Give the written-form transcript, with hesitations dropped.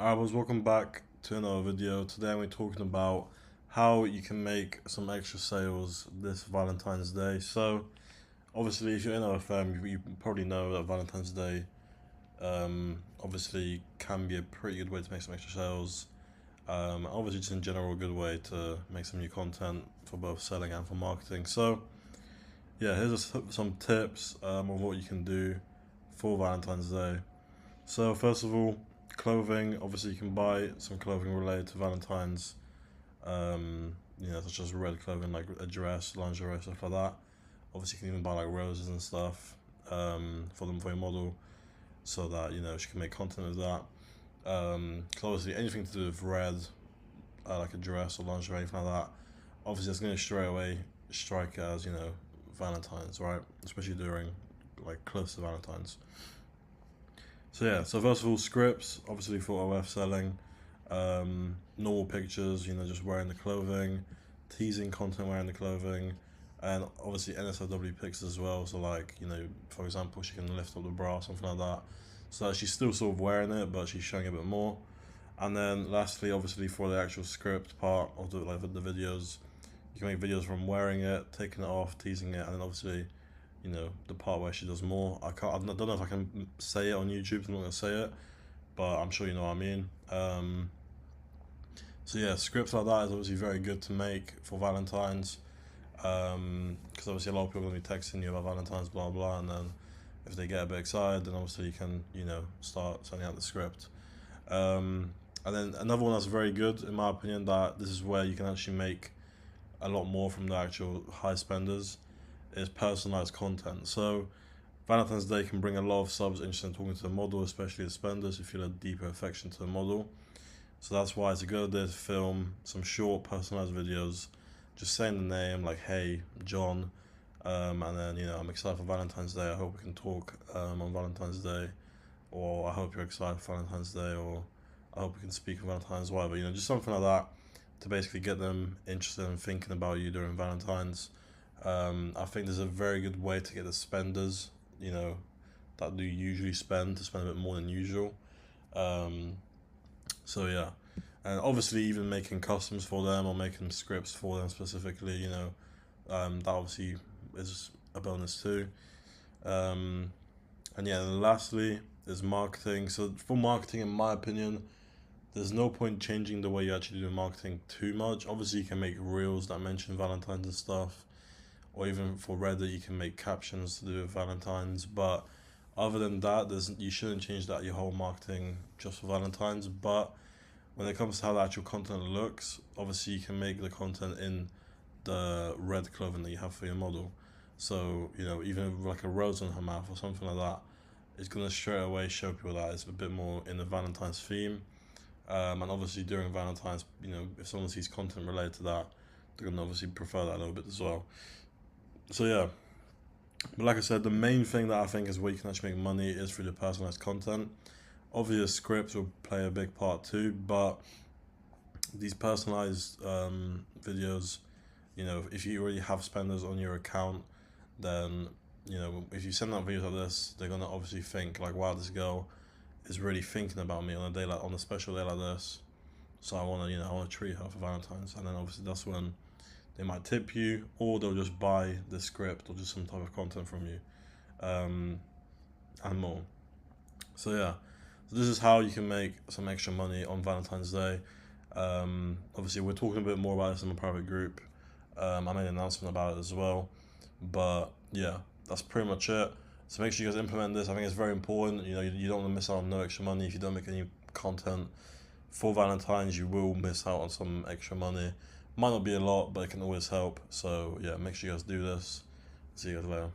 Welcome back to another video. Today we're talking about how you can make some extra sales this Valentine's Day. So, obviously, if you're in OFM, you probably know that Valentine's Day obviously can be a pretty good way to make some extra sales. Obviously, just in general, a good way to make some new content for both selling and for marketing. So, yeah, here's some tips of what you can do for Valentine's Day. So, first of all, clothing. Obviously, you can buy some clothing related to Valentine's, such as red clothing like a dress, lingerie, stuff like that. Obviously, you can even buy like roses and stuff for your model, so that she can make content with that. So obviously, anything to do with red, like a dress or lingerie, anything like that. Obviously, it's going to straight away strike as Valentine's, right? Especially during like close to Valentine's. So yeah, so first of all, scripts, obviously for OF selling, normal pictures, just wearing the clothing, teasing content wearing the clothing, and obviously NSFW pics as well. So like, for example, she can lift up the bra, something like that, so that she's still sort of wearing it, but she's showing a bit more. And then lastly, obviously for the actual script part of the videos, you can make videos from wearing it, taking it off, teasing it, and then obviously the part where she does more. I don't know if I can say it on YouTube, so I'm not gonna say it, but I'm sure you know what I mean. So yeah, scripts like that is obviously very good to make for Valentine's, because obviously a lot of people are gonna be texting you about Valentine's, blah blah, and then if they get a bit excited, then obviously you can start sending out the script. And then another one that's very good in my opinion, that this is where you can actually make a lot more from the actual high spenders, is personalized content. So Valentine's Day can bring a lot of subs interested in talking to the model, especially the spenders who feel a deeper affection to the model. So that's why it's a good idea to film some short personalized videos, just saying the name like, "Hey, John," and then I'm excited for Valentine's Day. I hope we can talk on Valentine's Day, or I hope you're excited for Valentine's Day, or I hope we can speak on Valentine's, whatever. Just something like that to basically get them interested in thinking about you during Valentine's. I think there's a very good way to get the spenders, that do usually spend, to spend a bit more than usual. So yeah, and obviously even making customs for them or making scripts for them specifically, that obviously is a bonus too. And yeah, and lastly is marketing. So for marketing, in my opinion, there's no point changing the way you actually do marketing too much. Obviously, you can make reels that mention Valentine's and stuff, or even for Reddit, you can make captions to do with Valentine's. But other than that, you shouldn't change that your whole marketing just for Valentine's. But when it comes to how the actual content looks, obviously you can make the content in the red clothing that you have for your model. So even like a rose on her mouth or something like that, it's gonna straight away show people that it's a bit more in the Valentine's theme. And obviously during Valentine's, if someone sees content related to that, they're gonna obviously prefer that a little bit as well. So yeah, but like I said, the main thing that I think is where you can actually make money is through the personalized content. Obviously, scripts will play a big part too, but these personalized videos, if you already have spenders on your account, then if you send out videos like this, they're gonna obviously think like, wow, this girl is really thinking about me on a special day like this. So I wanna treat her for Valentine's, and then obviously that's when they might tip you, or they'll just buy the script or just some type of content from you, and more. So yeah, so this is how you can make some extra money on Valentine's Day. Obviously, we're talking a bit more about this in my private group. I made an announcement about it as well. But yeah, that's pretty much it. So make sure you guys implement this. I think it's very important. You don't want to miss out on no extra money. If you don't make any content for Valentine's, you will miss out on some extra money. Might not be a lot, but it can always help. So yeah, make sure you guys do this. See you guys later.